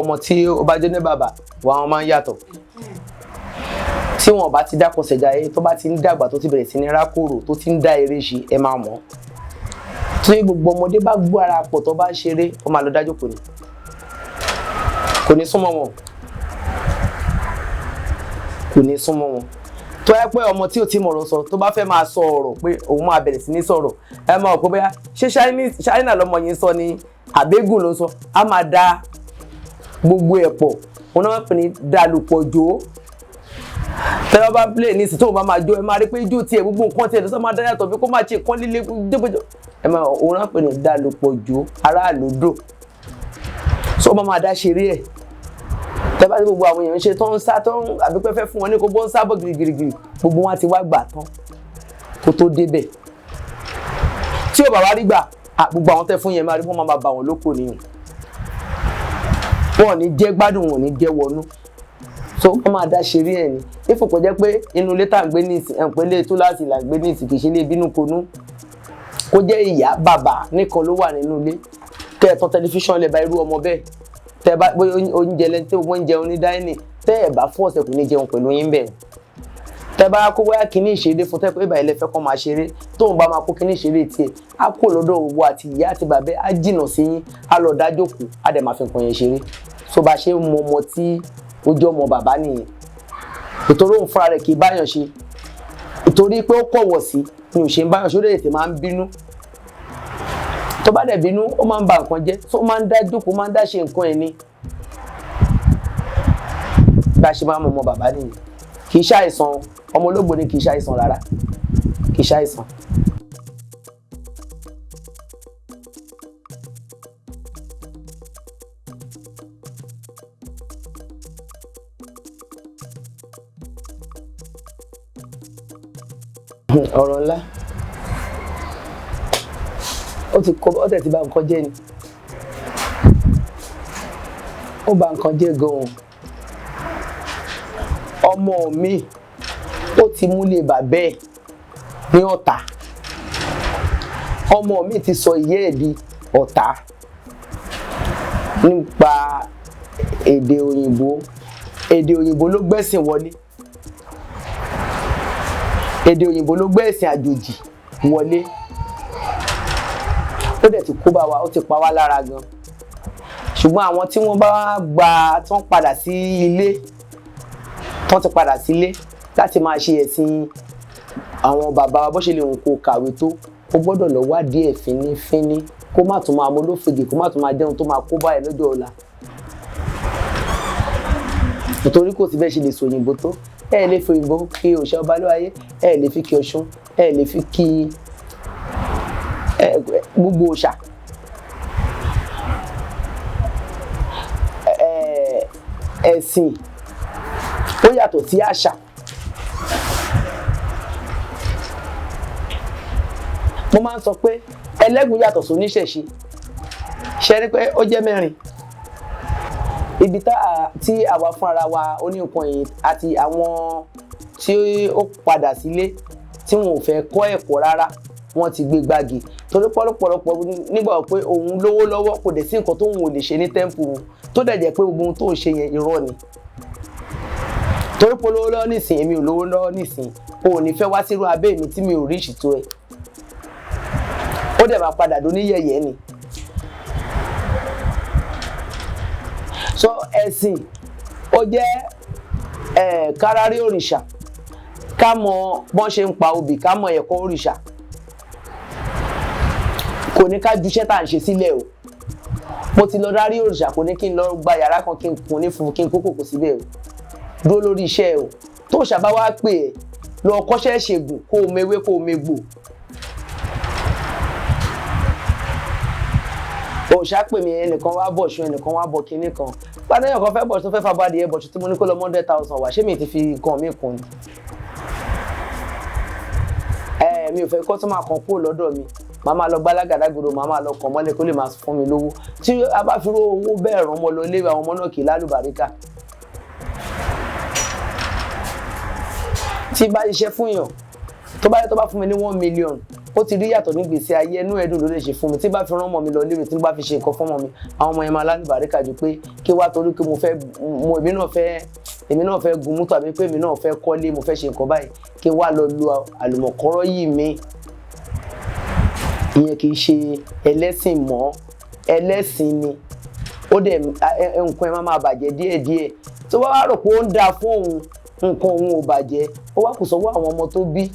ọmọ tí ó bá jẹ́ ní bàbá wọn máa ń yàtọ̀ tí wọn bá ti dákọsẹ̀ jáyé tó bá ti ń dàgbà tó ti bẹ̀rẹ̀ sí ní rákòrò tó ti ń dá eré ṣe ẹ máa mọ̀ tí gbogbo ọmọdé bá gbọ́ ara pọ̀ tó bá ń ṣeré ó máa lọ dájú kò ní súnmọ́ wọn tó yẹ pé ọmọ tí ò tí mọ̀rọ̀ sọ tó bá fẹ́ máa sọ ọ̀rọ̀ pé òun máa bẹ̀rẹ̀ sí ní sọ̀rọ̀ ẹ máa kó bóyá ṣé China lọmọ yìí sọ ni àbégùn ló sọ á máa da gbogbo ẹ̀ pọ̀ wọn náà pè ní dàlùpọ̀ jò tẹ́lẹ̀ bá play ní ìsìn tó bá máa jó ẹ máa rí pé ijó tiẹ̀ gbogbo nǹkan tiẹ̀ lọ́sọ̀ máa dá yàtọ̀ bí kó máa ṣe kán líle débòjò ẹ máa òun náà pè ní dàlùpọ̀ jò aráàlú dò so ó máa dá ṣeré ẹ̀ tẹ́bá tí gbogbo àwọn èèyàn ṣe tó ń sá tó ń àbí pé fẹ́ fún wọn ní kó bó ń sábọ̀ girigirigiri gbogbo wọn ti wá gbà tán kó tó débẹ̀ tí ò bá wá rí gbà gbogbo àwọn tẹ́ fún yẹn máa rí wọ́n máa bà wọ́n lóko nìyẹn wọn ò ní jẹ́ gbádùn wọn ò ní jẹ́ wọnú so wọ́n máa dá ṣeré ẹ̀ ní ìfòkò jẹ́ pé inú ilé tá à ń gbé ní ìsìn ẹ̀ ń pẹ́ lé tó láti là ń gbé ní ìsìn kì í ṣe lé bínú konú kó jẹ́ ìyá bàbá nìkan ló wà nínú ilé kẹ́ ẹ̀ tán tẹlifíṣàn lè ba irú ọmọ bẹ́ẹ̀ tẹ́ bá oúnjẹ lẹ́ni tí wọ́n ń jẹun ní dáínì tẹ́ ẹ̀ bá fọ́ọ̀sẹ̀ kò ní jẹun pẹ̀lú yín bẹ́ẹ̀ tẹ́ bá kó wáyà kíní ìṣeré fún tẹ́ pé ìbà ilẹ̀ fẹ́ kọ́ máa ṣeré tóun bá máa kó kíní ìṣeré tiẹ̀ á kó lọ́dọ̀ owó àti ìyá àti bàbá á jìnà sí yín á lọ dá jókòó á dẹ̀ máa fi nǹkan yẹn ṣeré tó bá ṣe mọ ọmọ tí ó jẹ́ ọmọ bàbá nìyẹn ìtorí òun fúnra rẹ̀ kì í báyàn ṣe ìtorí pé ó kọ̀wọ̀ sí ni ò ṣe ń báyàn ṣe ó lè tètè máa ń bínú tó bá dẹ̀ bínú ó máa ń ba nǹkan jẹ́ tó máa ń dá jókòó máa ń dá ṣe nǹkan ẹ̀ ní bá ṣe máa ń mọ ọmọ bàbá nìyẹn kì í ṣàìsàn ọmọ ológbò ni kì í ṣàìsàn rárá kì í ṣàìsàn. ọ̀rọ̀ ńlá ó tẹ̀ ti bà nǹkan jẹ́ ni ó bà nǹkan jẹ́ gan-an ọmọ mi ó ti múlé bàbá ẹ̀ ní ọ̀tá ọmọ mi ti sọ ìyá ẹ̀ di ọ̀tá nípa èdè òyìnbó ló gbẹ́sìn wọlé èdè òyìnbó ló gbẹ́sìn àjòjì wọlé ó dẹ̀ ti kó bá wa ó ti pa wá lára gan ṣùgbọ́n àwọn tí wọ́n bá gba tí wọ́n padà sí ilé tán ti padà sílé láti máa ṣe ẹ̀sìn àwọn bàbá wa bó ṣe lè hùn kó kàwé tó ó gbọ́dọ̀ lọ wádìí ẹ̀ fínífíní kó má tún máa mú lófegè kó má tún máa jẹun tó máa kó bá ẹ lọ́jọ́ ọ̀la nítorí kò sí bẹ́ẹ̀ ṣe lè sọ òyìnbó tó ẹ lè fi òyìnbó kí òòṣà ọba ló ayé ẹ lè fi kí Ọ̀ṣun ẹ lè fi kí gbogbo òòṣà ẹ̀sìn ó yàtọ̀ sí àṣà mo máa ń sọ pé ẹlẹ́gùn yàtọ̀ sí oníṣẹ̀ṣe ṣe rí pé ó jẹ́ mẹ́rin ibi tí àwa fúnra wa oníkan yìí àti àwọn tí ó padà sílé tí wọn ò fẹ́ kọ́ ẹ̀kọ́ rárá wọ́n ti gbé gbági torí pọ̀lọpọ̀lọpọ̀ nígbà pé òun lówó lọ́wọ́ kò dẹ̀ sí nǹkan tóun ò lè ṣe ní tẹ́ǹpù wọn tó dẹ̀ jẹ́ pé gbogbo ohun tó ń ṣe yẹn irọ́ ni torí pé olówó lọ́wọ́ nísìn èmi ò lówó lọ́wọ́ nísìn o ò ní fẹ́ wá sírú abẹ́ mi tí mi ò rí ìṣìtò ẹ̀ ó dẹ̀ máa padà dún ní yẹ̀yẹ́ ni so ẹ̀sìn ó jẹ́ kárárí òrìṣà ká mọ bọ́n ṣe ń pa obì ká mọ ẹ̀kọ́ òrìṣà kò ní ká juṣẹ́ tá à ń ṣe sílẹ̀ o mo ti lọ rárí òrìṣà kò ní kí n lọ gba yàrá kan kí n kun ní fún kí n kó kòkò síbẹ̀ o dúró lórí iṣẹ́ o tó ṣàbá wá pè é lọ kọ́ṣẹ́ ṣègùn kó o mewé kó o megbò òòṣà pè mí ẹnìkan wá bọ̀ ṣu ẹnìkan wá bọ̀ kinní kan pàdéyàn kan fẹ́ bọ̀ tó fẹ́ fa bá adìyẹ bọ̀ ṣu tí mo ní kó lọ 100,000 wá ṣé mi ti fi nǹkan mi kún ni mi ò fẹ́ kọ́sọ́mà kan kúrò lọ́dọ̀ mi màá máa lọ gbálágàdágodo màá máa lọ kàn mọ́lẹ̀ kó lè máa fún mi lówó tí a bá fi owó bẹ́ẹ̀ ràn ọmọ lọ léwu àwọn ọmọ náà kì í lálùbáríkà tí bá iṣẹ́ fún yàn tó bá fún mi ní 1 million ó ti rí yàtọ̀ nígbèsí ayé ẹnu ẹ̀dùn ló lè ṣe fún mi tí bá fi rán ọmọ mi lọ léwe tí bá fi ṣe nǹkan fún ọmọ mi àwọn ọmọ yẹn máa lálùbáríkà jù pé kí wá torí pé èmi náà fẹ́ gun mọ́tò àbí pé èmi náà fẹ́ kọ́lé mo fẹ́ ṣe nǹkan báyìí kí wá lọ lu àlùmọ̀kọ́rọ́ yìí mi. Ìyẹn kì í ṣe ẹlẹ́sìn mọ́, ẹlẹ́sìn ni ó dẹ̀ nǹkan ẹ máa bàjẹ́ díẹ̀díẹ̀ tó bá wá rò pé ó ń dáa fún òun nǹkan òun ò bàjẹ́ ó wá kù sọ́wọ́ àwọn ọmọ tó bí.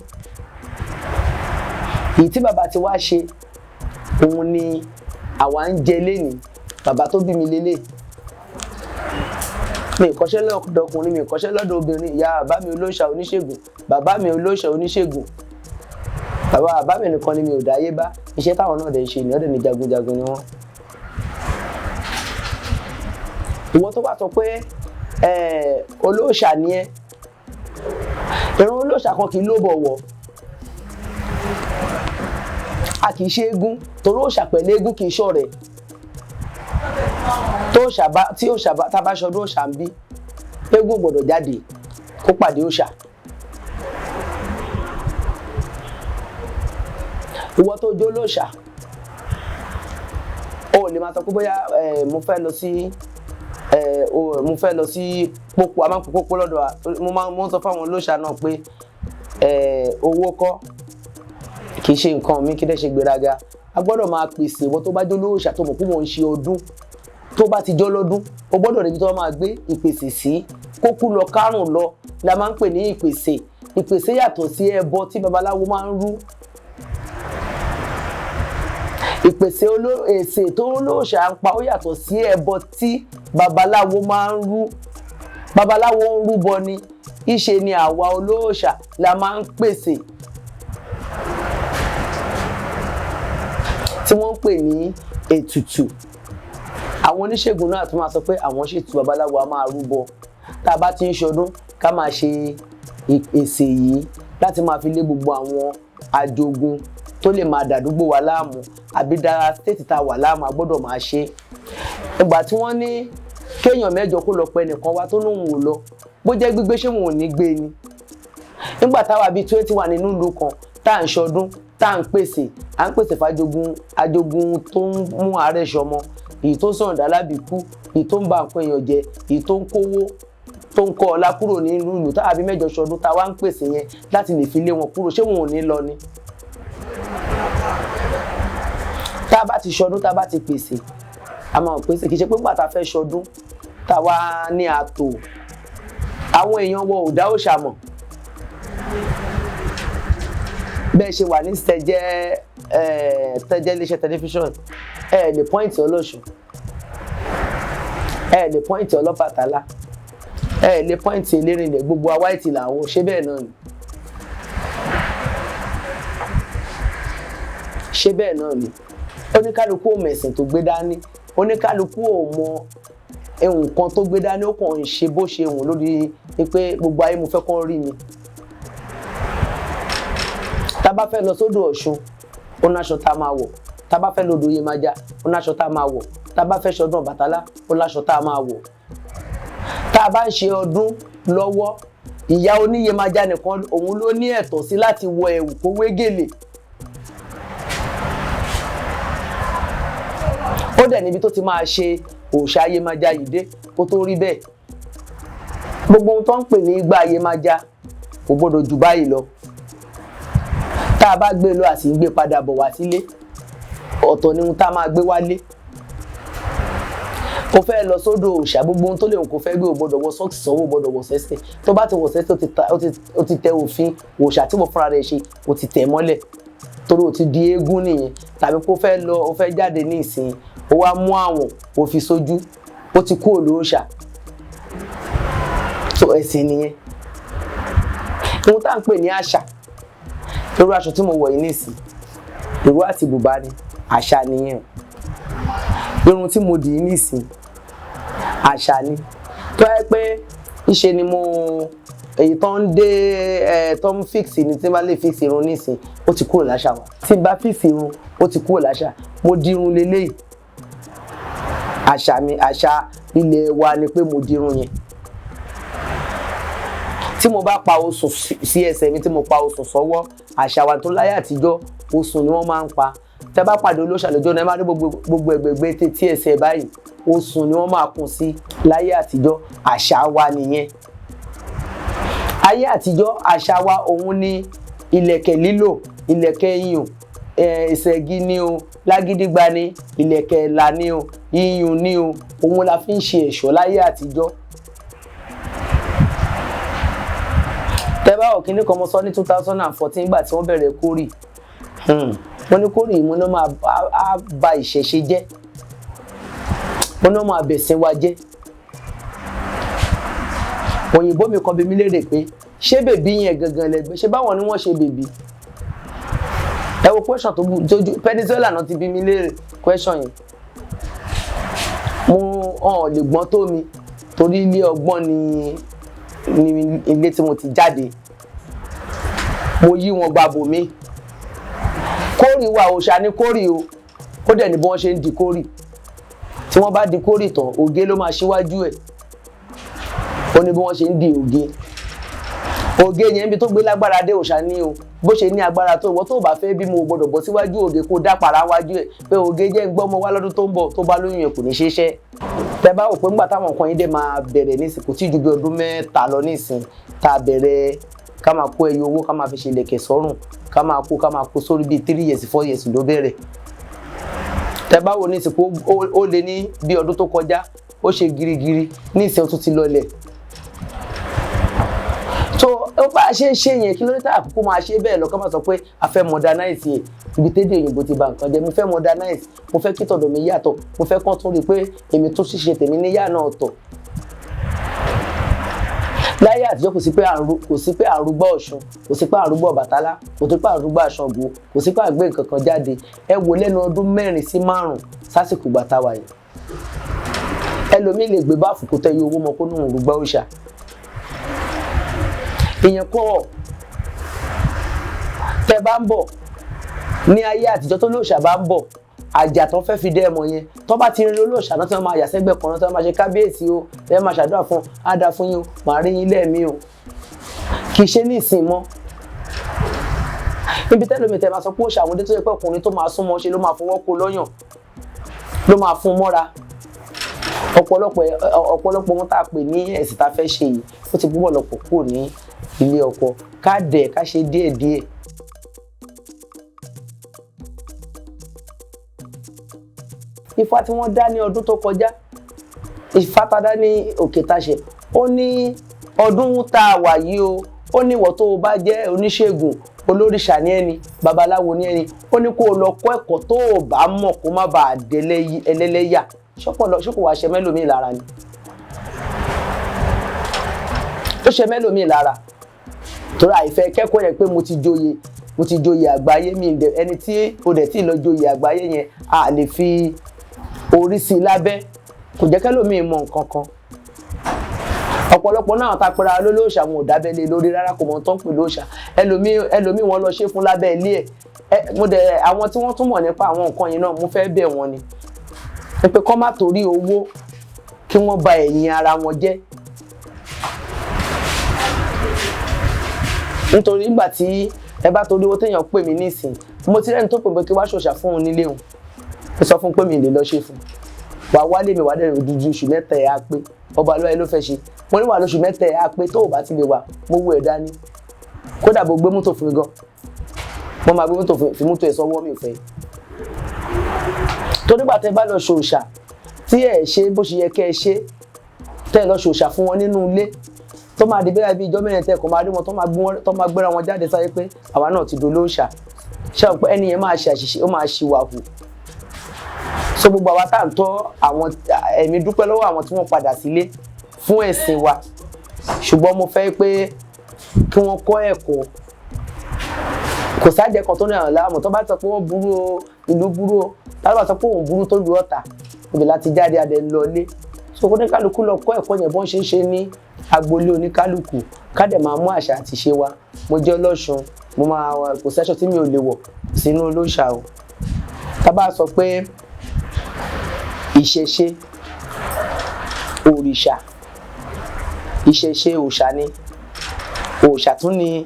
Èyí tí bàbá ti wá ṣe òun ni àwa ń jẹ lénìí bàbá tó bí mi lélẹ̀. Mi ò kọ́ṣẹ́ lọ́dọ̀ ọkùnrin, mi ò kọ́ṣẹ́ lọ́dọ̀ obìnrin. Ìyá bàbá mi olóòṣà oníṣègùn, bàbá mi olóòṣà oníṣègùn, bàbá mi nìkan ni mi ò dáyé bá. Iṣẹ́ táwọn náà dẹ̀ ṣe ni ọ̀dẹ̀ ni jagunjagun ni wọ́n. Ìwọ tó bá sọ pé olóòṣà ni ẹ́, ìran olóòṣà kan kì í lóbọ̀wọ̀, a kì í ṣe eégún torí òòṣà pẹ̀lú eégún kì í ṣọ̀rẹ́. Tí òòṣà tá bá ṣọdún òòṣà ń bí eégún gbọ́dọ̀ jáde kó pàdé òòṣà. Ìwọ tó jó lóòṣà o lè máa sọ pé bóyá mo fẹ́ lọ sí pópó, a máa ń pè pópó lọ́dọ̀ wa, mo ń sọ fáwọn olóòṣà náà pé owó kọ́ kì í ṣe nǹkan mi kí dẹ́ ṣe gbéraga. A gbọ́dọ̀ máa pèsè ìwọ tó bá jó lóòṣà tó mọ̀ pé wọ́n ń ṣe ọdún tó bá ti jọ́ lọ́dún o gbọ́dọ̀ rí ibi tó máa gbé ìpèsè sí kókú lọ kárùn lọ la máa ń pè ní ìpèsè. Ìpèsè yàtọ̀ sí ẹbọ tí babaláwo máa ń rú. Ìpèsè èsè tó olóòṣà ń pa ó yàtọ̀ sí ẹbọ tí babaláwo máa ń rú. Babaláwo ń rúbọ ni, ìṣe ni àwa olóòṣà la máa ń pèsè tí wọ́n ń pè ní ètùtù. Àwọn oníṣègùn náà tún máa sọ pé àwọn ṣètùtù babaláwo a máa rúbọ. Tá a bá ti ń ṣọdún ká máa ṣe ìpèsè yìí láti máa fi lé gbogbo àwọn ajogun tó lè máa dàdúgbò wa láàmú àbí dára stéètì tá a wà láàmú a gbọ́dọ̀ máa ṣe. Ìgbà tí wọ́n ní kéèyàn mẹ́jọ kó lọ pẹ nìkan wá tó lóun ò lọ bó jẹ́ gbígbé ṣé wọn ò ní gbé ni. Nígbà táwa bíi 20 wà nínú ìlú kan tá à ń ṣọdún tá à ń pèsè fájogun tó ń mú àárẹ̀ ṣọmọ, èyí tó sọ̀rọ̀ dálábìkú, èyí tó ń ba nǹkan èèyàn jẹ, èyí tó ń kówó tó ń kọ́ ọlá kúrò nínú ìlú táwa bíi mẹ́jọ ṣọdún táwa ń pèsè yẹn láti lè fi lé wọn kúrò ṣé wọn ò ní lọ ni. Tá a bá ti ṣọdún tá a bá ti pèsè a máa pèsè kì í ṣe pé nígbà tá a fẹ́ ṣọdún táwa ní àtò àwọn èèyàn wọ ò dá òòṣà mọ̀. Bẹ́ẹ̀ ṣe wà ní tẹ́jẹ́ iléeṣẹ́ tẹlifíṣọ̀n ẹ lè pọ́ìntì Ọlọ́ṣun, ẹ lè pọ́ìntì Ọlọ́bàtálá, ẹ lè pọ́ìntì Elérìnlẹ̀, gbogbo àwa ìtì làwọn ṣé bẹ́ẹ̀ náà ni. Ṣé bẹ́ẹ̀ náà ni. Oníkálukú ò mẹ̀sìn tó gbé dání, oníkálukú ò mọ nǹkan tó gbé dání, ó kàn ń ṣe bó ṣe wùn lórí pé gbogbo ayé mo fẹ́ kán rí mi. Tá bá fẹ́ lọ sódò Ọ̀ṣun ó náṣọ tá máa wọ̀, tá bá fẹ́ lódò Yemọja ó náṣọ tá máa wọ̀, tá bá fẹ́ ṣọdún Ọbàtálá ó láṣọ tá máa wọ̀. Tá bá ń ṣe ọdún lọ́wọ́ ìyá oníyemọja nìkan òun ló ní ẹ̀tọ́ sí láti wọ ẹ̀wù kó wé gèlè. Ó dẹ̀ níbi tó ti máa ṣe òòṣà Yemọja yìí dé kó tó rí bẹ́ẹ̀. Gbogbo ohun tó ń pè ní igbá Yemọja kò gbọdọ̀ jù báyìí lọ. Tá a bá gbé lọ àti gbé padà bọ̀ wá sílé ọ̀tọ̀ ni ohun tá a máa gbé wálé. Kò fẹ́ lọ sódò òòṣà gbogbo ohun tó lè kó fẹ́ gbé ò gbọdọ̀ wọ sọ́ọ̀kì sọ́wọ́, ò gbọdọ̀ wọ sẹ́sẹ̀. Tó bá ti wọ sẹ́sẹ̀ ó ti tẹ òfin òòṣà tí mo fúnra rẹ̀ ṣe ó ti tẹ̀ mọ́lẹ̀ torí ó ti di eégún nìyẹn. Tàbí kó fẹ́ lọ ó fẹ́ jáde ní ìsìn ó wá mú àwọn ó fi sójú ó ti kú olóòṣà. So ẹ̀sìn nìyẹn. Ohun tá à ń pè ní àṣà, irú aṣọ tí mo wọ̀ yìí nísìn ìró àti bùbá ni àṣà nìyẹn. Irun tí mo dì í nísìn àṣà ni. Tó yẹ pé ìṣe ni mo èyí tó ń dé tó ń fix ni tí bá lè fix irun nísìn ó ti kúrò láṣà wa. Tí bá fix irun ó ti kúrò láṣà. Mo di irun lélẹ́yìí. Àṣà mi, àṣà ilẹ̀ wa ni pé mo di irun yẹn. tí mo bá pa osùn sí ẹsẹ̀ mi tí mo pa osùn sọ́wọ́ àṣà wa tó láyé àtijọ́ osùn ni wọ́n máa ń pa. Tẹ́ bá pàdé olóòṣà lọ́jọ́ náà ẹ máa rí gbogbo ẹgbẹ̀gbẹ́ tí ẹsẹ̀ báyìí osùn ni wọ́n máa kùn sí láyé àtijọ́ àṣà wa nìyẹn. Ayé àtijọ́ àṣà wa òun ni ìlẹ̀kẹ̀ lílò, ìlẹ̀kẹ̀ iyùn, ìṣẹ́gi ni o, lágídígba ni, ìlẹ̀kẹ̀ ẹ̀là ni o, iyùn ni o, òun la fi ń ṣe ẹ̀ṣọ́ láyé àtijọ́. Tẹ́ bá wò kíní kan mo sọ ní 2014 nígbà tí wọ́n bẹ̀rẹ̀ kórì. Wọ́n ní kórì yìí mo ní máa ba ìṣẹ̀ṣe jẹ́. Wọ́n ní máa bẹ̀sìn wa jẹ́. Òyìnbó mi kan bi mí léèrè pé ṣé bèbí yẹn gangan lẹ́gbẹ́ ṣé báwọn ni wọ́n ṣe bèbí. Ẹ wo question tó Venezuela náà ti bi mí léèrè question yẹn. Mo lè gbọ́n tó mi torí ilé ọgbọ́n ni ilé tí mo ti jáde. Mo yí wọn gba bòmí. Kórì wa òòṣà ni kórì o. Ó dẹ̀ ní bí wọ́n ṣe ń di kórì. Tí wọ́n bá di kórì tán oge ló máa ṣíwájú ẹ̀. Ó ní bí wọ́n ṣe ń di oge. Oge yẹn níbi tó gbé lágbára dé òòṣà ní o. Bó ṣe ní agbára tó ìwọ tó bá fẹ́ bí mo gbọ́dọ̀ bọ́ síwájú oge kó dá para wájú ẹ̀ pé oge jẹ́ ń gbọ́ ọmọ wá lọ́dún tó ń bọ̀ tó bá lóyún yẹn kò ní ṣeéṣẹ́. Tẹ́ bá wò pé nígbà táwọn nǹkan yìí dé máa bẹ̀rẹ̀ nísìn kò tí ju bí ọdún 3 lọ nísìn tá a bẹ̀rẹ̀ ká máa kó ẹyọ owó ká máa fi ṣe ìlẹ̀kẹ̀ sọ́rùn ká máa kó sórí bíi 3 years 4 years ló bẹ̀rẹ̀. Tẹ́ bá wò nísìn pé ó lé ní bí ọdún tó kọjá ó ṣe girigiri nísìn ó tún ti lọlẹ̀. Ó bá ṣe ń ṣe yẹn kí ló dé tá àkókò máa ṣe bẹ́ẹ̀ lọ ká máa sọ pé a fẹ́ modernize yẹn ibi tẹ́lẹ̀ òyìnbó ti bà nǹkan jẹ́ mo fẹ́ modernize mo fẹ́ kí tọ̀dọ̀ mi yàtọ̀ mo fẹ́ kán tún rí i pé èmi tó ṣiṣẹ́ tèmi níyà náà tọ̀. Láyé àtijọ́ kò sí pé àrùgbá Ọ̀ṣun kò sí pé àrùgbá Ọbàtálá kò sí pé àrùgbá Ṣàngó kò sí pé àgbé nǹkan kan jáde ẹ wò lẹ́nu ọdún 4 sí 5 sásìkò gbàtà wáyé. Ẹlòmíì lè gbé báàfù kó tẹ iye owó mọ kó nù rúgbá òòṣà. Ìyẹn kọ́ tẹ́ bá ń bọ̀ ní ayé àtijọ́ tó lóòṣà bá ń bọ̀ àjà tó fẹ́ fi dé ẹmọ yẹn tó bá ti rin olóòṣà náà tí wọ́n máa yà sẹ́gbẹ̀ kan náà tí wọ́n máa ṣe kábíyèsí o ẹ máa ṣàdúrà fún á dáa fún yín o màá rí yín lẹ́ẹ̀mí o kì í ṣe ní ìsìn mọ́. Níbi tẹ́lómi tẹ́ máa sọ pé òòṣà àwọn ọdẹ tó yẹ pé ọkùnrin tó máa súnmọ́ ṣe ló máa fọwọ́ kó lọ́yàn ló máa fún mọ́ra. Ọ̀pọ̀lọpọ̀ wọn tá a pè ní ẹ̀sìn tá a fẹ́ ṣe yìí ó ti púpọ̀ lọ́pọ̀ kúrò ní ilé ọkọ ká dẹ̀ ká ṣe díẹ̀díẹ̀. Ifá tí wọ́n dá ní ọdún tó kọjá Ifá tá a dá ní Òkè Táṣẹ̀ ó ní ọdún tá a wà yìí o ó ní ìwọ tó o bá jẹ́ oníṣègùn olóríṣà ní ẹni babaláwo ní ẹni ó ní kó o lọ kọ́ ẹ̀kọ́ tó o bá mọ̀ kó má bàa délé ẹlẹ́lẹ́yà ṣọ́kò wá ṣe mẹ́lòmíì lára ni ó ṣe mẹ́lòmíì lára torí àìfẹ́ kẹ́kọ̀ọ́ yẹn pé mo ti joyè àgbáyé mi ẹni tí o dẹ̀ tí lọ joyè àgbáyé yẹn a lè fi orí sí i lábẹ́ kò jẹ́ kẹ́lòmíì mọ nǹkan kan ọ̀pọ̀lọpọ̀ náà ta pera lólóòṣà wọn ò dábẹ́lé lórí rárá kò mọ̀ tó ń pè lóòṣà ẹlòmíì wọn lọ ṣe fún lábẹ́ ilé ẹ̀ mo dẹ̀ àwọn tí wọ́n tún mọ̀ nípa àwọn nǹkan yìí náà mo fẹ́ bẹ̀ wọ́n ni pé kọ́ má torí owó kí wọ́n ba ẹ̀yìn ara wọn jẹ́ nítorí nígbà tí ẹ bá torí owó téèyàn pè mí nísìn mo ti rẹ́ni tó pè pé kí wá ṣòṣà fún un nílé òun ó sọ fún pé mi lè lọ ṣe fún wà wálé mi wà dẹ̀ ojú oṣù 3 ẹ̀ á pé ọba lọ́wọ́ ẹ ló fẹ́ ṣe mo ní wà lóṣù 3 ẹ̀ á pé tó o bá ti lè wà mo wú ẹ̀ dání kódà bó gbé mọ́tò fún mi gan mo máa gbé mọ́tò fi mọ́tò ẹ̀ sọ́wọ́ mi ò fẹ́ tó nígbà tẹ́ bá lọ ṣòṣà tí ẹ ṣe bó ṣe yẹ kẹ́ ẹ ṣe tẹ́ lọ ṣòṣà fún wọn nínú ilé tó máa di bẹ́ẹ̀ bí ìjọ mẹ́rin tẹ́ kò máa rí wọn tó máa gbéra wọn jáde sáyé pé àwa náà ti dolóòṣà ṣé o pé ẹni yẹn máa ṣe àṣìṣe ó máa ṣìwà hù so gbogbo àwa tá à ń tọ́ àwọn ẹ̀mí dúpẹ́ lọ́wọ́ àwọn tí wọ́n padà sílé fún ẹ̀sìn wa ṣùgbọ́n mo fẹ́ pé kí wọ́n kọ́ ẹ̀kọ́ kò sáàjẹ́ kan tó ní àwọn láàmú tó bá sọ pé wọ́n burú o ìlú burú o tá bá sọ pé òun burú tó lu ọ̀tà ibẹ̀ láti jáde adẹ lọlé so kó ní kálukú lọ kọ́ ẹ̀kọ́ yẹn bọ́n ṣe ń ṣe ní agboolé oníkálukú ká dẹ̀ máa mú àṣà àti ṣe wa mo jẹ́ Ọlọ́ṣun mo máa kò sẹ́ṣọ tí mi ò lè wọ̀ sínú olóòṣà o tá bá sọ pé ìṣẹ̀ṣe òrìṣà ìṣẹ̀ṣe òòṣà ni òòṣà tún ni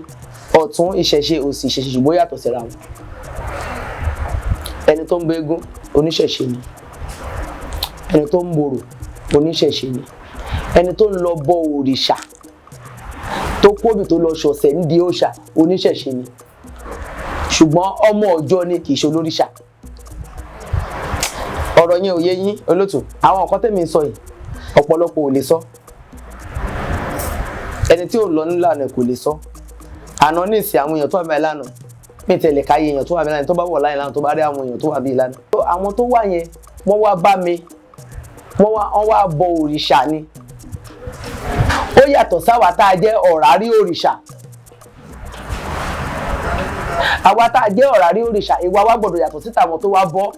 ọ̀tún ìṣẹ̀ṣe òsì ìṣẹ̀ṣe ṣùgbọ́n yàtọ̀ síra wọn. Ẹni tó ń bọ eégún oníṣẹ̀ṣe ni, ẹni tó ń borò oníṣẹ̀ṣe ni, ẹni tó ń lọ bọ òrìṣà tó kóbi tó lọ ṣọ̀ṣẹ̀ nídìí òòṣà oníṣẹ̀ṣe ni, ṣùgbọ́n ọmọ ọjọ́ ni kì í ṣe olóríṣà. Ọ̀rọ̀ yẹn ò yé yín olótù? Àwọn nǹkan tẹ́mi sọ yìí ọ̀pọ̀lọpọ̀ ò lè sọ, ẹni tí ò lọ nílànà kò lè sọ. Àná ní ìsìn àwọn èèyàn tó wà báyìí lánàá mi tẹ̀lé káyé èèyàn tó wà báyìí lánàá tó bá wọ̀ láyé lánàá tó bá rí àwọn èèyàn tó wà bíi lánàá. Àwọn tó wà yẹn wọ́n wá bá mi, wọ́n wá bọ òrìṣà ni. Ó yàtọ̀ sáwa tá a jẹ́ ọ̀rárí òrìṣà. Àwa tá a jẹ́ ọ̀rárí òrìṣà ìwà wa gbọ́dọ̀ yàtọ̀ sí tàwọn tó wá bọ́.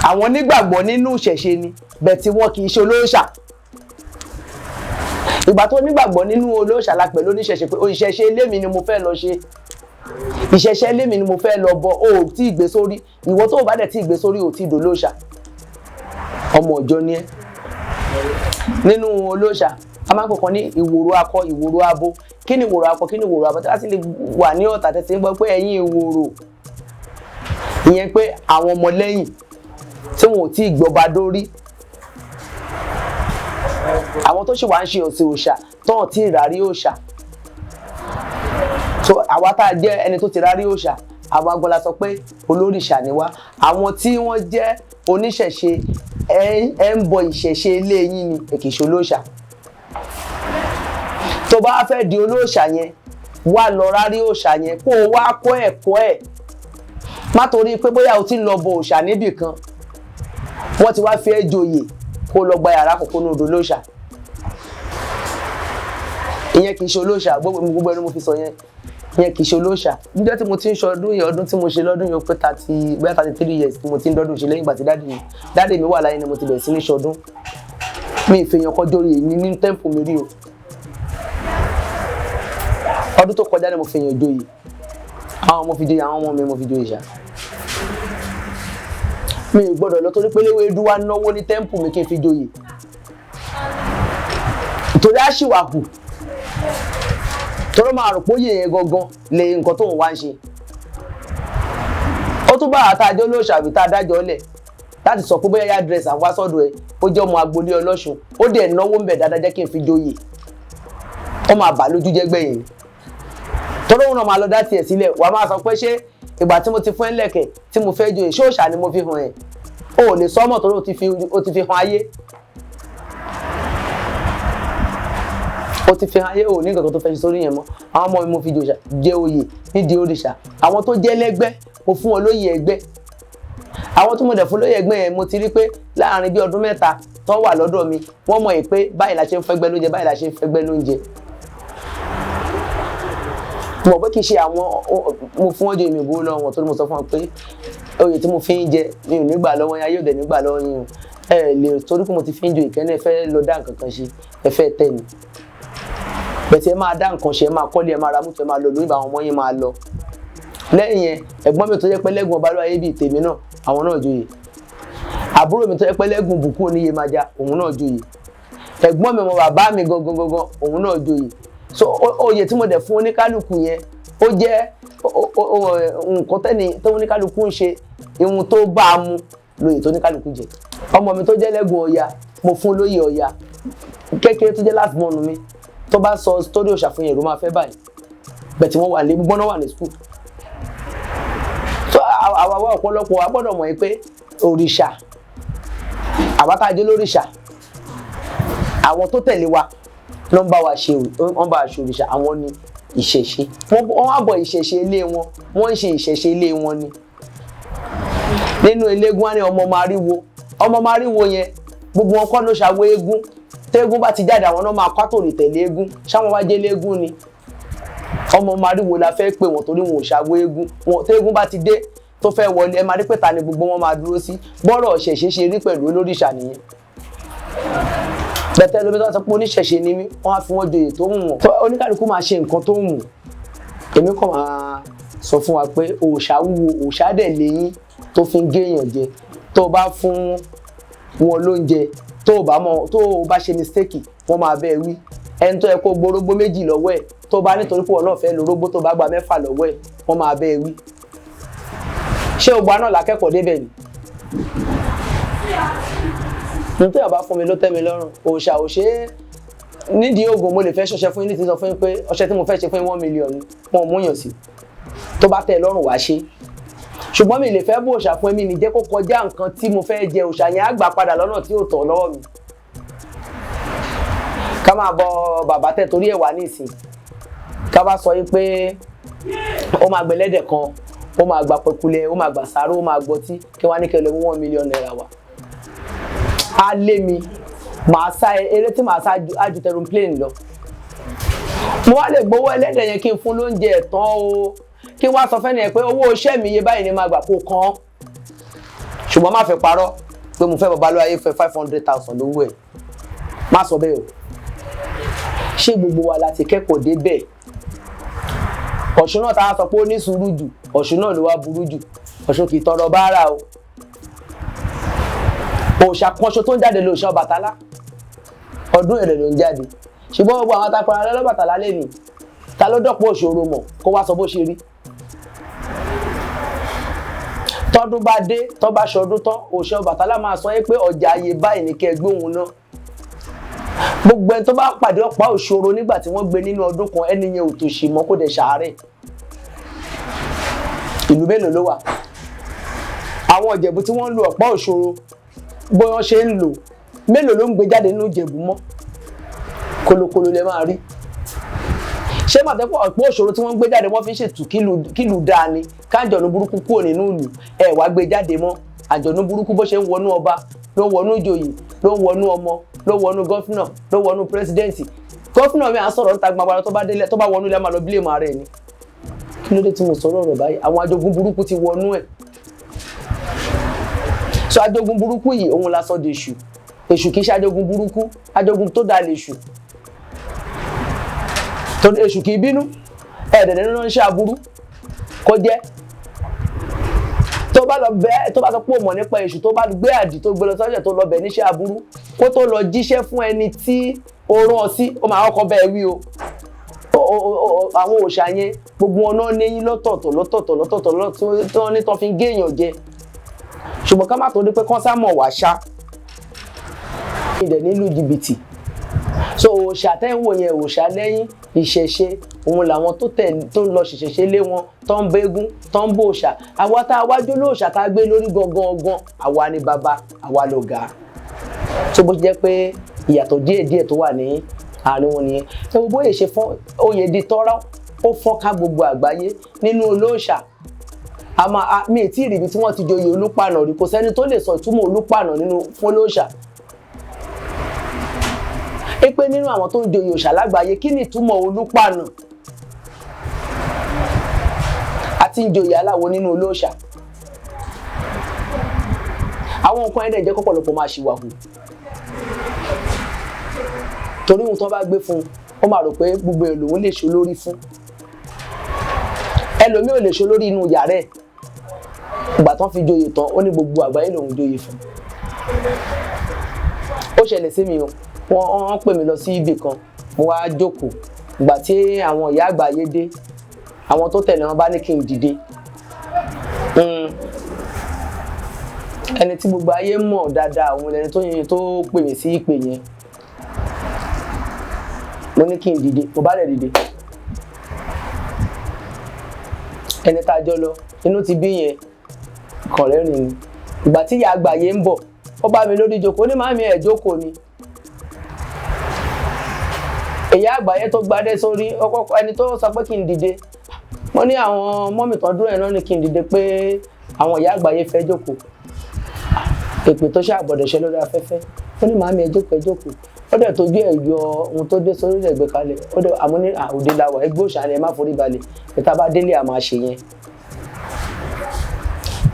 Àwọn nígbàgbọ́ nínú ìṣẹ̀ṣe ni bẹ́ẹ̀ tí wọ́n kì í ṣe olóòṣà. Ìgbà tó nígbàgbọ́ nínú olóòṣà la pẹ̀lú oníṣẹ̀ṣe pé ìṣẹ̀ṣe ilé mi ni mo fẹ́ lọ ṣe, ìṣẹ̀ṣe ilé mi ni mo fẹ́ lọ bọ, o ò tí ì gbé sórí, ìwọ tó o bá dẹ̀ tí ì gbé sórí ò tí ì dolóòṣà, ọmọ ọjọ́ ni ẹ́. Nínú olóòṣà a máa ń pè kan ní ìwòrò akọ ìwòrò abo. Kí ni ìwòrò akọ, kí ni ìwòrò abo? Tí a sì lè wà ní Ọ̀tà tẹ̀sí ń gbọ́ pé ẹ̀yin ìwòrò, ìyẹn pé àwọn ọmọlẹ́yìn tí wọn ò tí ì gbọba dórí, àwọn tó ṣì wá ń ṣe ọ̀sìn òòṣà tán tí ì rárí òòṣà. So àwa tá a jẹ́ ẹni tó ti rárí òòṣà, àwa agbọ́lá sọ pé olórìṣà ni wá. Àwọn tí wọ́n jẹ́ oníṣẹ̀ṣe ẹ ń bọ ìṣẹ̀ṣe ilé yín ni kì í ṣe olóòṣà. Tó bá fẹ́ di olóòṣà yẹn wá lọ rárí òòṣà yẹn kó o wá kọ́ ẹ̀kọ́ ẹ̀. Má torí pé bóyá o ti ń lọ bọ òòṣà níbì kan wọ́n ti wá fi ẹ́ joyè kó lọ gba yàrá kòkó ní odò olóòṣà. Ìyẹn kì í ṣe olóòṣà, gbogbo ẹnu mo fi sọ yẹn. Ìyẹn kì í ṣe olóòṣà. Níjọ́ tí mo ti ń ṣe ọdún yẹn, ọdún tí mo ṣe lọ́dún yẹn pé 33 years tí mo ti ń dọ́dún ṣe lẹ́yìn ìgbà tí dáàdì mi wà láyé ni mo ti bẹ̀rẹ̀ sí ní ṣọdún. Mi ìfèyàn kan jórí èyí ní tẹ́ǹpù mi rí o. Ọdún tó kọjá ni mo fèyàn joyè. Àwọn ọmọ fi joyè, àwọn ọmọ mi mo fi joyè ṣá. Mi ò gbọ́dọ̀ lọ torí pé léwédú wá náwó ní tẹ́ǹpù mi kí n fi joyè. Torí àṣìwàkù. Tọ́rọ máa rò póyè yẹn gangan lè nǹkan tó ń wá ń ṣe. Ó tún bá àtàjọ́ olóòṣà àbí tá a dájọ́ lẹ̀ láti sọ pé bóyá dírẹ́sì àwọn sọ́dọ̀ ẹ̀ ó jẹ́ ọmọ agboolé ọlọ́ṣun ó dẹ̀ náwó ń bẹ̀ dáadáa jẹ́ kí n fi joyè. Ó máa bà lójú jẹ́ gbẹ̀yìn. Tọ́rọ òun náà máa lọ dá tiẹ̀ sílẹ̀ wàá máa sọ pé ṣé ìgbà tí mo ti fún ẹ lẹ̀kẹ̀ tí mo fẹ́ joyè ṣé òòṣà ni mo fi hàn ẹ̀. O ò lè sọ́mọ̀ torí o ti fi hàn ayé. O ti fi hàn ayé, o ní nǹkan tó fẹ́ ṣe sórí yẹn mọ́. Àwọn ọmọ mi mo fi jẹ oyè nídìí òrìṣà. Àwọn tó jẹ́ lẹ́gbẹ́ mo fún wọn lóyè ẹgbẹ́. Àwọn tó mo dẹ̀ fún lóyè ẹgbẹ́ yẹn mo ti rí pé láàárín bí ọdún 3 tó wà lọ́dọ̀ mi wọ́n mọ̀ pé báyìí la ṣe ń fẹ́gbẹ́ lóúnjẹ, báyìí la ṣe ń fẹ́gbẹ́ lóúnjẹ. Mo mọ̀ pé kì í ṣe àwọn mo fún wọn jẹ èmi ìbò lọ́wọ́ torí mo sọ fún wọn pé oyè tí mo fi ń jẹ mi ò nígbà lọ́wọ́ yín, ayé òde nígbà lọ́wọ́ yín o. Ẹ lè torí pé mo ti fi ń joyè kẹ́ni ẹ fẹ́ lọ dá nǹkan kan ṣe, ẹ fẹ́ tẹ̀ mí. Bẹ̀tẹ̀ ẹ máa dá nǹkan ṣe, ẹ máa kọ́lé, ẹ máa ra mọ́tò, ẹ máa lọ lórí àwọn ọmọ yín máa lọ. Lẹ́yìn yẹn ẹ̀gbọ́n mi tó jẹ́ pé lẹ́gùn ọba lóyè bíi tèmi náà àwọn náà joyè. Àbúrò mi tó jẹ́ pé lẹ́gùn bùkún oníye máa ja òun náà joyè. Ẹ̀gbọ́n mi ọmọ bàbá mi gangan òun náà joyè. So oyè tí mo dẹ̀ fún oníkálukú yẹn ó jẹ́ nǹkan tó oníkálukú ń ṣe ihun tó bá a mu lóyè tó oníkálukú jẹ. Ọmọ mi tó jẹ́ lẹ́gùn Ọya mo fún lóyè Ọya. Kékeré tó jẹ́ last born mi tó bá sọ story òòṣà fún yẹn ló máa fẹ́ báyìí. Bẹ́ẹ̀ tí wọ́n wà lé gbọ́n náà wà ní school. So àwa ọ̀pọ̀lọpọ̀ wa gbọ́dọ̀ mọ̀ pé òrìṣà àwa tá a jẹ́ lóríṣà àwọn tó tẹ̀lé wa ló ń bá wa ṣe òrìṣà àwọn ni ìṣẹ̀ṣe. Wọ́n wá bọ̀ ìṣẹ̀ṣe ilé wọn, wọ́n ń ṣe ìṣẹ̀ṣe ilé wọn ni. Nínú eléégún á ní ọmọ máríwo yẹn gbogbo wọn kọ́ ló ṣàwọ eégún. Tẹ́gún bá ti jáde àwọn náà máa kátòrì tẹ̀lé eégún ṣáwọn wá jẹ́ léégún ni. Ọmọ máríwo la fẹ́ pè wọ́n torí wọn ò ṣàwọ eégún. Tẹ́gún bá ti dé tó fẹ́ wọlé ẹ máa rí pé ta ni gbogbo wọn máa dúró sí. Bọ́rọ̀ ìṣẹ̀ṣe ṣe rí pẹ̀lú olóríṣà nìyẹn. Bẹ̀tẹ̀ lómi tó sọ pé oníṣẹ̀ṣe ni mí wọ́n á fi wọ́n joyè tó wù wọ́n. Oníkálukú máa ṣe nǹkan tó wù. Èmi kàn máa sọ fún wa pé òòṣà wúwo òòṣà dẹ̀ léyìn tó fi ń géèyàn jẹ. Tó o bá fún wọn lóúnjẹ tó o bá ṣe mistake wọ́n máa bẹ́ẹ̀ wí. ẹni tó yẹ kó gborógbó méjì lọ́wọ́ ẹ̀ tó bá nítorí pé wọn náà fẹ́ lórógbó tó bá gba mẹ́fà lọ́wọ́ ẹ̀ wọ́n máa bẹ́ẹ̀ wí. ṣé o gba náà lákẹ́kọ̀ọ́ débẹ̀ ni? nítorí àbá fún mi ló tẹ́ mi lọ́rùn. òòṣà ò ṣe é nídìí oògùn mo lè fẹ́ ṣọṣẹ fún yín ní ti sọ fún yín pé ọṣẹ tí mo fẹ́ ṣe fún yín 1 million ni wọn ò múyàn sí tó bá tẹ́ ẹ lọ́rùn wá ṣe. ṣùgbọ́n mi lè fẹ́ bó òòṣà fún mi ní jẹ́ kó kọjá nǹkan tí mo fẹ́ jẹ òòṣà yẹn á gbà padà lọ́nà tí ò tọ́ lọ́wọ́ mi. ká máa bọ bàbá tẹ torí ẹ̀ wá nísìn ká bá sọ yín pé ó máa gbẹlẹ́dẹ̀ kan ó máa gba pẹkulẹ ó máa gbà sáró ó máa gbọtí kí wọ́n á ní kẹlẹ́ mú 1 million naira wá. á lé mi màá sá eré tí màá sá ájú tẹrùnplẹ́ẹ̀nì lọ. mo wá lè gbowó ẹlẹ́dẹ̀ yẹn kí n fún lóúnjẹ ẹ̀tàn o kí wọ́n á sọ fẹ́ni ẹ̀ pé owó iṣẹ́ mi iye báyìí ni máa gbà kó kàn. ṣùgbọ́n má fẹ́ parọ́ pé mo fẹ́ Babalóyè fẹ́ 500,000 lówó ẹ̀ má sọ bẹ́ẹ̀ o. ṣé gbogbo wa la ti kẹ́kọ̀ọ́ débẹ̀? Ọ̀ṣun náà tá a sọ pé ó ní sùúrù jù Ọ̀ṣun náà ló wá burú jù. Ọ̀ṣun kì í tọrọ báárà o. òòṣà kan ṣo tó ń jáde lóòṣà Ọbàtálá ọdún èrè ló ń jáde ṣùgbọ́n gbogbo àwọn atapara lọ́bàtálá lè ní ta ló dọ̀pọ̀ òṣòro mọ̀ kó wá sọ bó ṣe rí. tọ́dún bá dé tọ́ bá ṣọdún tán òòṣà Ọbàtálá máa sọ pé ọjà ayé báyìí ní kẹ́ gbóhùn náà. gbogbo ẹni tó bá pàdé ọ̀pá òṣòro nígbà tí wọ́n gbé nínú ọdún kan ẹni yẹn ò tòṣì mọ́ kó dẹ̀ ṣàárẹ̀. ìlú mélòó ló wà? àwọn Ìjẹ̀bú tí wọ́n ń lo ọ̀pá òṣòro bóyá ṣe ń lò mélòó ló ń gbé jáde nínú Ìjẹ̀bú mọ́? kolokolo lẹ máa rí. ṣé màtẹ́pọ̀ ọ̀pọ̀ òṣòro tí wọ́n gbé jáde wọ́n fi ń ṣètù kílù dáa ni káàjọ̀nù burúkú kúrò nínú ìlú ẹ̀ wá gbé jáde mọ́. àjọ̀nù burúkú bó ṣe ń wọnú ọba ló ń wọnú ìjòyè ló ń wọnú ọmọ ló ń wọnú gọ́fìnà ló ń wọnú pírẹsidẹ́ǹtì. gọ́fìnà mi à ń sọ̀rọ̀ níta gbàgbára tó bá wọnú ilé máa lọ bílẹ̀ máa rẹ̀ ni. kí ló dé tí mo sọ̀rọ̀ rẹ̀ báyìí? àwọn ajogun burúkú ti wọnú ẹ̀. so ajogun burúkú yìí òun la sọ di èṣù. èṣù kì í ṣe ajogun burúkú ajogun tó dáa lè ṣù. torí èṣù kì í bínú ẹ̀ẹ́dẹ̀dẹ̀ nínú ń ṣe aburú kó jẹ́ tó bá sọ pé ó mọ̀ nípa èṣù tó bá gbé àdì tó gbé lọ sọ́jà tó lọ bẹ̀ níṣẹ́ aburú kó tó lọ jíṣẹ́ fún ẹni tí ó rán ọ sí ó máa kọ́kọ́ bẹ́ẹ̀ wí o. àwọn òòṣà yẹn gbogbo wọn náà léyìn lọ́tọ̀ọ̀tọ̀ tí wọ́n ní tán fi ń gé èèyàn jẹ. ṣùgbọ́n ká má tó dé pé kán sá mọ̀ wá ṣá ìdẹ̀ nílùú jìbìtì. so òòṣà tẹ́ ń wò yẹn òòṣà lẹ́yìn ìṣẹ̀ṣe òun làwọn tó ń lọ ṣẹ̀ṣẹ̀ lé wọn tó ń bégún tó ń bòòṣà. àwa tá a wájú lóòṣà tá a gbé lórí gangan àwa ni bàbá àwa lọ̀gá. tó bó jẹ́ pé ìyàtọ̀ díẹ̀díẹ̀ tó wà ní àárín wọn nìyẹn. ẹ wo bóyá ṣe fún Oyèdítọ́rọ́ ó fọ́n ká gbogbo àgbáyé nínú olóòṣà. mi ì tí ì rí ibi tí wọ́n ti joyè Olúpànà rí kò sẹ́ni tó lè sọ ìtumọ̀ Olúpànà fún olóòṣà. pé nínú àwọn tó ń joyè òòṣà lágbàáyé kí ni ìtumọ̀ Olúpànà àti ń joyè aláwo nínú olóòṣà. àwọn nǹkan ẹ̀dẹ̀ jẹ́ kọ́pọ̀lọpọ̀ máa ṣìwàhù torí ohun tó bá gbé fún un ó máa rò pé gbogbo èèyàn lòun lè ṣe olórí fún. ẹlòmíì ò lè ṣe olórí inú yàrá ẹ̀ ìgbà tán fi joyè tán ó ní gbogbo àgbáyé lòun joyè fún. ó ṣẹlẹ̀ sí mi o wọ́n pè mí lọ sí ibì kan mo wá jókòó ìgbà tí àwọn ìyá àgbáyé dé àwọn tó tẹ̀lé wọn bá ní kí n dìde. ẹni tí gbogbo ayé mọ̀ dáadáa òun lẹni tó pè mí sí ìpè yẹn mo ní kí n dìde mo bá lè dìde. ẹni tá a jọ lọ inú ti bí yẹn kàn rẹ́rìn ni ìgbà tí ìyá àgbáyé ń bọ̀ ó bá mi lórí jókòó ó ní màámi ẹ̀ jókòó ni. ìyá àgbáyé tó gbadé sórí ẹni tó sọ pé kí n dìde wọ́n ní àwọn mọ́mì tó dúró ẹ̀ náà ní kí n dìde pé àwọn ìyá àgbáyé fẹ́ jókòó. èpè tó ṣàbọ̀dẹ̀ ṣe lórí afẹ́fẹ́ ó ní màámi ẹ jókòó ó dẹ̀ tójú ẹ̀ yọ ohun tó dé sórí rẹ̀ gbé kalẹ̀ ó dẹ̀ àmú ní òde làwọ̀ ẹgbẹ́ òṣà ni ẹ má forí balẹ̀ ìta bá délé àmọ́ àṣẹ yẹn.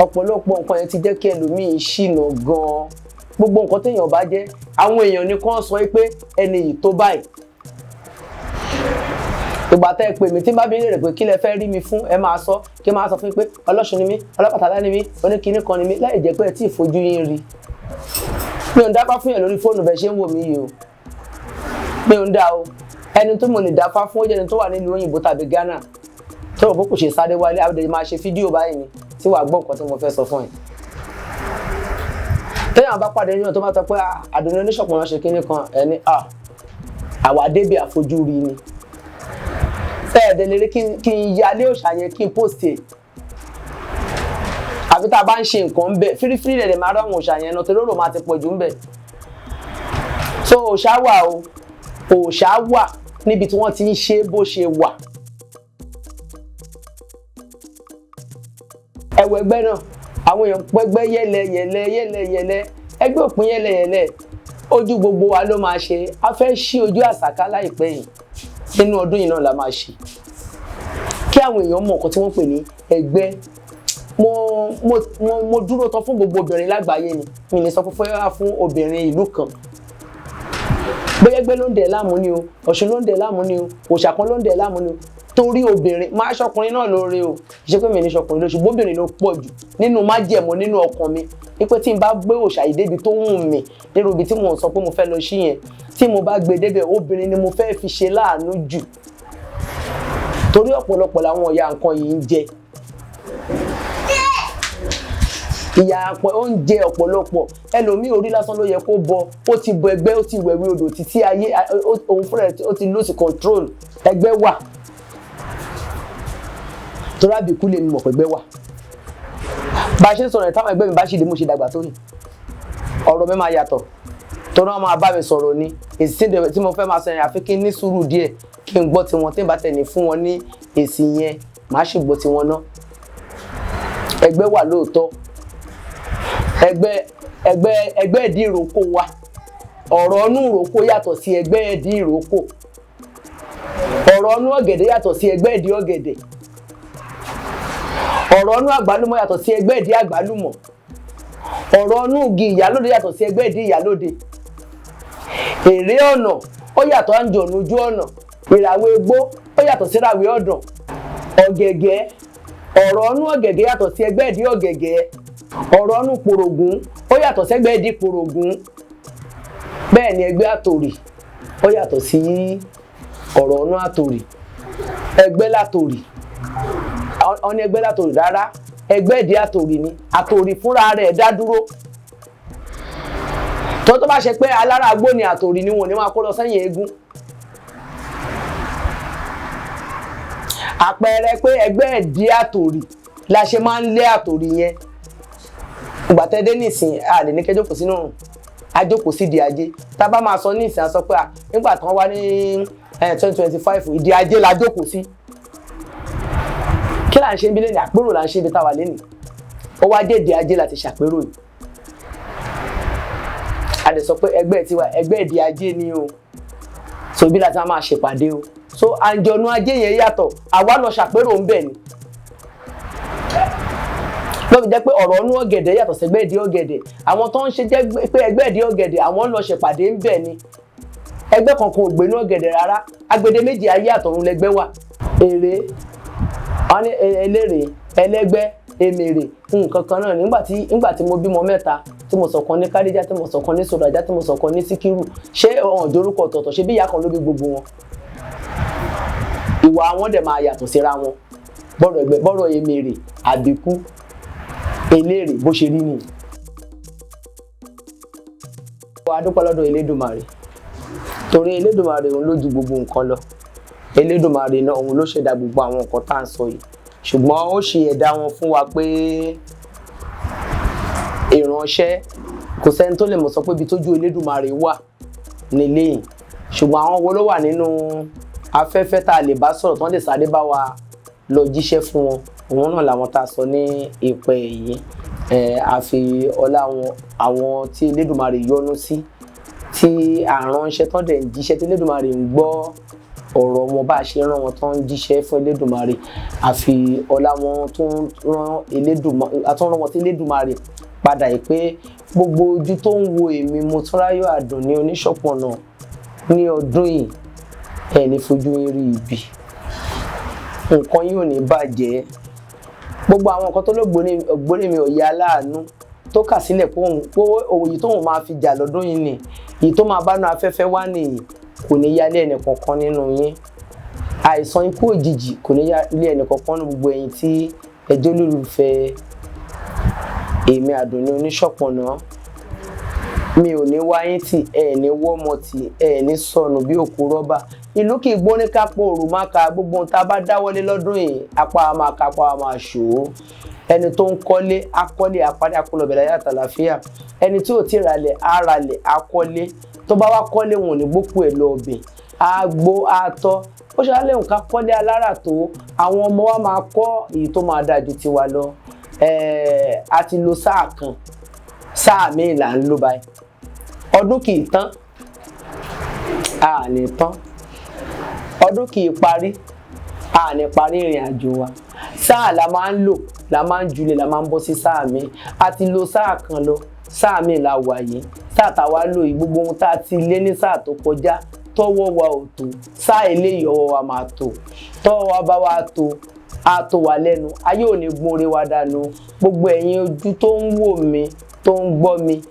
ọ̀pọ̀lọpọ̀ nǹkan yẹn ti jẹ́ kí ẹlòmíín ṣìnà gan-an gbogbo nǹkan téèyàn bá jẹ́ àwọn èèyàn ni kàn sọ pé ẹni yìí tó báyìí. ìgbà tẹ́ ẹ pè mí tí bá bí lè rè pé kí lẹ fẹ́ rí mi fún ẹ máa sọ kí máa sọ fún mi pé Ọlọ́ṣun ni mí Ọlọ́pàtálá ni mí oníkíní kan ni mí láì jẹ́ pé ẹ tí ì fojú yín rí. mi ò ń dápá fún yẹn lórí fóònù bẹ́ẹ̀ ṣe ń wò mí yìí o mi ò ń dá o ẹni tó mo lè dáfá fún ó jẹ́ ẹni tó wà nílùú òyìnbó tàbí Ghana tó rò pé kò ṣe sáré wálé àbẹ̀dẹ̀ máa ṣe fídíò báyìí ni tí wàá gbọ́ nǹkan tí mo fẹ́ sọ fún ẹ. téèyàn bá pàdé yíyan tó bá sọ pé Àdùnní Oníṣọ̀pọ̀nná ṣe kíní kan ẹni àwa débi àfojúrí ni ẹ̀ẹ́dẹ̀lẹ́rẹ́ kí n yálé òòṣà yẹn kí n post ẹ̀ àbí tá a bá ń ṣe nǹkan ń bẹ̀ fírífírí rẹ̀ máa rán òòṣà yẹn náà torí òrò máa ti pọ̀ jù ń bẹ̀. So òòṣà wà o òòṣà wà níbi tí wọ́n ti ń ṣe bó ṣe wà. ẹ̀wọ̀ ẹgbẹ́ náà àwọn èèyàn pẹ́gbẹ́ yẹ́lẹyẹ̀lẹ ẹgbẹ́ òpin yẹ́lẹyẹ̀lẹ ojú gbogbo wa ló máa ṣe a fẹ́ ṣí ojú àṣàká láìpẹ́ yìí nínú ọdún yìí náà la máa ṣe kí àwọn èèyàn mọ̀ nǹkan tí wọ́n pè ní ẹgbẹ́. mo dúró tán fún gbogbo obìnrin lágbàáyé ni mi ní sọ fún obìnrin ìlú kan bóyá ẹgbẹ́ ló ń dẹ̀ láàmú ni o Ọ̀ṣun ló ń dẹ̀ láàmú ni o òòṣà kan ló ń dẹ̀ láàmú ni o torí obìnrin máa ṣọkùnrin náà lóore o ṣe pé mi ní ṣọkùnrin ló ṣùgbọ́n obìnrin ló pọ̀ jù nínú májẹ̀mú nínú ọkàn mi wípé tí n bá gbé òòṣà yìí débi tó wù mí nírú ibi tí mo sọ pé mo fẹ́ lọ sí yẹn tí mo bá gbé débẹ̀ obìnrin ni mo fẹ́ fi ṣe láàánú jù torí ọ̀pọ̀lọpọ̀ làwọn ọ̀yà nǹkan yìí ń jẹ ìyà oúnjẹ ọ̀pọ̀lọpọ̀ ẹlòmíì orí lásán ló yẹ kó bọ ó ti bọ ẹgbẹ́ ó ti wẹ̀wé odò títí ayé òun fúnra ẹ̀ ó ti lose control ẹgbẹ́ wà torí àbíkú lè mọ̀ pẹ̀gbẹ́ wà bá a ṣe ń sọ̀rọ̀ ẹ̀ táwọn ẹgbẹ́ mi bá ṣì lè mú ṣe dàgbà tó ní ọ̀rọ̀ mi máa yàtọ̀ torí wọ́n máa bá mi sọ̀rọ̀ ni èsì tí mo fẹ́ máa sọ yẹn àfi kí n ní sùúrù díẹ̀ kí n gbọ́ tiwọn tí n bá tẹ̀lé fún wọn ní èsì yẹn màá sì gbọ́ tiwọn náà ẹgbẹ́ wà lóòótọ́ ẹgbẹ́ ìdí ìrókò wà ọ̀rọ̀ ọnú ìrókò yàtọ̀ sí ẹgbẹ́ ìdí ìrókò ọ̀rọ̀ ọnú ọ̀gẹ̀dẹ̀ yàtọ̀ sí ẹgbẹ́ ìdí ọ̀gẹ̀dẹ̀ ọ̀rọ̀ ọnú àgbálùmọ̀ yàtọ̀ sí ẹgbẹ́ ìdí àgbálùmọ̀ ọ̀rọ̀ ọnú igi ìyálóde yàtọ̀ sí ẹgbẹ́ ìdí ìyálóde èrè ọ̀nà ó yàtọ̀ àǹjọ̀nù ojú ọ̀nà ìràwé egbó ó yàtọ̀ sí ìràwé ọ̀dàn ọ̀gẹ̀gẹ̀ ọ̀rọ̀ ọnú ọ̀gẹ̀gẹ̀ yàtọ̀ sí ẹgbẹ́ ìdí ọ̀gẹ̀gẹ̀ ọ̀rọ̀ ọnú pòrògùn ó yàtọ̀ sí ẹgbẹ́ ìdí pòrògùn bẹ́ẹ̀ ni ẹgbẹ́ àtòrì ó yàtọ̀ sí ọ̀rọ̀ ọnú àtòrì ẹgbẹ́ látòrì ọ̀ní ẹgbẹ́ látòrì rárá ẹgbẹ́ ìdí àtòrì ni àtòrì fúnra rẹ̀ dá dúró tó bá ṣe pé alára agbó ni àtòrì ni wọn ò ní máa kó lọ sẹ́yìn eégún àpẹẹrẹ pé ẹgbẹ́ ìdí àtòrì la ṣe máa ń lé àtòrì yẹn ìgbà tẹ́dé nísìn a lè ní kẹjọ́kọ̀ sínú òrùn ajókòó sí ìdí ajé tá a bá máa sọ nísìn a sọ pé nígbà tí wọ́n wá ní 2025 ìdí ajé la jókòó sí kí là ń ṣe ibi lẹ́nu àpérò là ń ṣe ibi táwa lẹ́nu ó wá dé ìdí ajé láti ṣàpérò yìí a lè sọ pé ẹgbẹ́ tiwa ẹgbẹ́ ìdí ajé ni o so ibi láti máa ṣèpàdé o so àǹjọ̀nú ajé yẹn yàtọ̀ àwa lọ ṣàpérò ń bẹ̀ ni lọ́bi jẹ́ pé ọ̀rọ̀ ọnú ọ̀gẹ̀dẹ̀ yàtọ̀ sí ẹgbẹ́ ìdí ọ̀gẹ̀dẹ̀ àwọn tó ń ṣe jẹ́ pé ẹgbẹ́ ìdí ọ̀gẹ̀dẹ̀ àwọn lọ ṣèpàdé ń bẹ̀ ni ẹgbẹ́ kankan ò gbé ní ọ̀gẹ̀dẹ̀ rárá agbede méjì ayé àtọ̀run lẹgbẹ́ wà èrè elérè ẹlẹ́gbẹ́ èmèrè nǹkan kan náà nígbà tí mo bímọ mẹ́ta tí mo sọ̀kan ní kádíjà tí mo sọ̀kan ní sọ̀dájà tí mo sọ̀kan ní síkírù ṣé ọ̀hún dorúkọ ọ̀tọ̀ọ̀tọ̀ ṣe bí ìyá kan ló bí gbogbo wọn ìwà wọn dẹ̀ máa yàtọ̀ síra wọn bọ́rọ̀ èmèrè àbíkú elérè bó ṣe rí nìyí. a dúpẹ́ lọ́dọ̀ Elédùmarè torí Elédùmarè òun ló ju gbogbo nǹkan lọ Elédùmarè náà òun ló ṣẹ̀dá gbogbo àwọn nǹkan tá à ń sọ yìí ṣùgbọ́n ó ṣe ẹ̀dá wọn fún wa pé ìránṣẹ́ kò sẹ́ni tó lè mọ̀ sọ pé ibi tójú Elédùmarè wà nílé yìí ṣùgbọ́n àwọn wo ló wà nínú afẹ́fẹ́ tá a lè bá sọ̀rọ̀ tán lè sáré bá wa lọ jíṣẹ́ fún wọn òun náà làwọn tá a sọ ní ìpẹ́ yìí àfi ọlá àwọn tí Elédùmarè yọ́nú sí tí àránṣẹ́ tán dẹ̀ ń jíṣẹ́ tí Elédùmarè ń gbọ́ ọ̀rọ̀ wọn bá a ṣe rán wọn tán ń jíṣẹ́ fún Elédùmarè àfi ọlá wọn tó ń rán wọn sí Elédùmarè padà yìí pé gbogbo ojú tó ń wo èmi Motúnráyọ̀ Àdùnní Oníṣọ̀pọ̀nná ní ọdún yìí ẹ̀ ní fojú yín rí ibi nǹkan yìí ò ní bàjẹ́ gbogbo àwọn nǹkan tó lóògbóni mi ò yá aláàánú tó kà sílẹ̀ pé òwò yìí tóun máa fi jà lọ́dún yìí ni èyí tó máa bá nu afẹ́fẹ́ wá nìyí kò ní yálé ẹnì kankan nínú yín. Àìsàn ikú òjijì kò ní yálé ẹnì kankan nínú gbogbo ẹ̀yin tí ẹjọ́ lólùfẹ́ èmi Àdùnní Oníṣọ̀pọ̀nná. Mi ò ní wá yín tì, ẹ ní wọ́mọ tì, ẹ ní sọnù bí òkú rọ́bà. Ìlú kì í gbóní kápò òrù má ka, gbogbo ohun tá a bá dáwọ́lé lọ́dún yìí apá máa ka, apá máa ṣòó. Ẹni tó ń kọ́lé akọ́lé àparí akọlọ̀bẹ̀ láyé àtàlàfíà. Ẹni tí ò tí ralẹ̀ á ralẹ̀ akọ́lé. Tó bá wá kọ́lé wọn ò ní gbókù ẹ̀ lọ ọbẹ̀. Àgbo àtọ́ ó ṣe alẹ́ nǹkan kọ́lé alára tó àwọn ọmọ wa máa kọ́ èyí tó máa dáa ju tiwa lọ. A ti lo sáà kan, sáà míì là ń lò báyìí. Ọdún kì í tán, a ní tán. Ọdún kì í parí, a ní parí ìrìn àjò wa. Sáà la máa ń lò, la máa ń julẹ̀, la máa ń bọ́ sí sáà míì. A ti lo sáà kan lọ, sáà míì la wà yìí. Sáà tá wa lò yìí, gbogbo ohun tá a ti lé ní sáà tó kọjá tọ́wọ́ wa ò tó, sáà eléyìí ọwọ́ wa máa tó. Tọ́wọ́ wa bá wa tó, a tó wa lẹ́nu, ayé ò ní gbóore wa dànù. Gbogbo ẹ̀yin ojú tó ń wò mí, tó ń gbọ́ mi,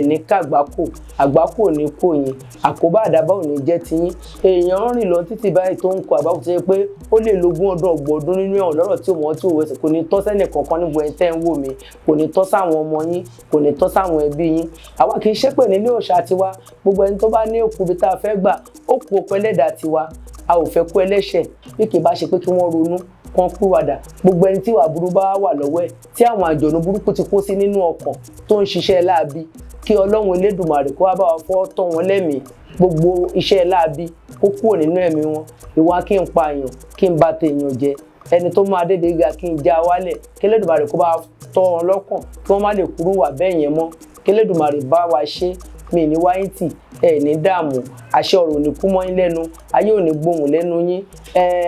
ní kàgbákò, àgbákò ní kò yín, àkóbá àdábá ò ní jẹ́ tiyín. Èèyàn ń rìn lọ títí báyìí tó ń kọ àgbákò tó yẹ pé ó lè lógún ọdún ọgbọ̀n nínú ẹ̀wọ̀n lọ́rọ̀ tí òun tí òun ẹsẹ̀ kò ní tọ́ sẹ́nì kankan níbo ẹ̀ tẹ́ ń wò mí, kò ní tọ́ sáwọn ọmọ yín, kò ní tọ́ sáwọn ẹbí yín. Àwa kì í ṣépè nílé òòṣà tiwa, gbogbo ẹni tó bá ní òkú ibi tá a fẹ́ gbà, ó kú òkú ẹlẹ́dàá tiwa, a ò fẹ́ kú ẹlẹ́ṣẹ̀ bí kì í bá ṣe pé kí wọ́n ronú kan pìwàdà. Gbogbo ẹni tí ìwà burú bá wà lọ́wọ́ ẹ̀, tí àwọn àjọ̀nú burúkú ti kó sí nínú ọkàn tó ń ṣiṣẹ́ láabi, kí Ọlọ́run Elédùmarè kó wá bá wa fọ́ tọ́ wọn lẹ́mìí. Gbogbo iṣẹ́ láabi kó kúrò nínú ẹ̀mí wọn. Ìwà kí n pa èèyàn, kí n bà tèèyàn jẹ́, ẹni tó máa dédé ga kí n já wálẹ̀, kí Elédùmarè kó bá tọ́ wọn lọ́kàn kí wọ́n má lè kúrú wà bẹ́ẹ̀ yẹn mọ́. Kí Elédùmarè bá wa ṣe, mi ní wáyé tì, ẹ ní dààmú, àṣẹ ọ̀rọ̀ ò ní kú mọ́ yín lẹ́nu, ayé ò ní gbóhùn lẹ́nu yín,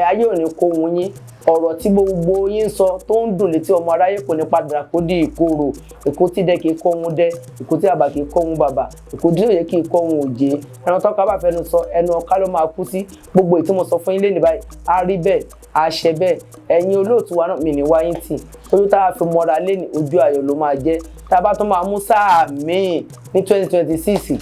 ayé ò ní kóhun yín. Ọ̀rọ̀ tí gbogbo yín sọ tó ń dùn létí ọmọ aráyé kò ní padà kó di ìkorò. Èkó tí dẹ kì í kọ́ ohun dẹ, èkó tí àbà kì í kọ́ ohun bàbà, èkó tí òye kì í kọ́ ohun òjé. Ẹran tọ́ka bá fẹnu sọ, ẹnu ọ̀ká ló máa kú sí. Gbogbo èyí tí mo sọ fún yín lénìí báyìí, á rí bẹ́ẹ̀, á ṣẹ bẹ́ẹ̀. Ẹ̀yin olóòtú wa náà mi ní wáyé tì. Ojú tá a fi mọ́ra lénìí, ojú ayọ̀ ló máa jẹ́. Tá a bá tún máa mú sáà míì ní 2026,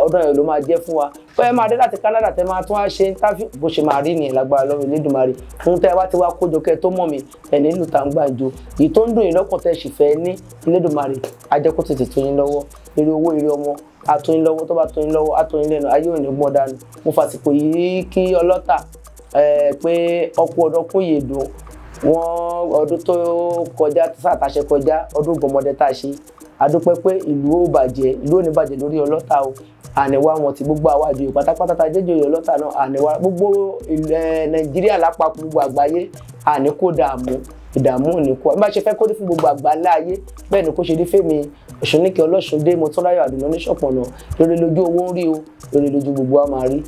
ọdún ayọ̀ ló máa jẹ́ fún wa. Fẹ́ máa dé láti Canada tẹ́ máa tún wá ṣe interview bó ṣe máa rí nìyẹn lágbára lọ́wọ́ Elédùmarè. Ohun tẹ́ wá ti wá kójọ kẹ́ tó mọ̀ mí, ẹ̀ nílùú tá ń gbàjọ. Èyí tó ń dùn yín lọ́kàn tẹ́ sì fẹ́ ní Elédùmarè, á jẹ́ kó tètè tó yín lọ́wọ́. Ire owó, ire ọmọ, á tó yín lọ́wọ́, tó bá tó yín lọ́wọ́, á tó yín lẹ́nu, ayé ò ní gbọ́n dànù. Mo fàsìkò yìí kí ọlọ́tà pé ọkú ọdún kó yè dùn. Wọ́n ọdún tó kọjá, sáà tá a ṣe kọjá, ọdún gbọmọdé tá a ṣe. A dúpẹ́ pé ìlú ò bàjẹ́, ìlú ò ní bàjẹ́ lórí ọlọ́tà o. Àníwá wọn ti gbogbo àwa àjòyè pátápátá tá a jẹ́jọ́ ìyọ̀ lọ́tà náà, àníwá gbogbo ilẹ̀ Nàìjíríà lápapọ̀ gbogbo àgbáyé, àní kó dààmú, ìdààmú ò ní kó. Bá ṣe fẹ́ kó rí fún gbogbo àgbáńlá ayé, bẹ́ẹ̀ ni kó ṣe rí fèmí Ọ̀ṣunnìkẹ́ Ọlọ́ṣundé Motúnráyọ̀ Àdùnní Oníṣọ̀pọ̀nná. Rere lójú owó ń rí o, rere lójú gbogbo wa máa rí.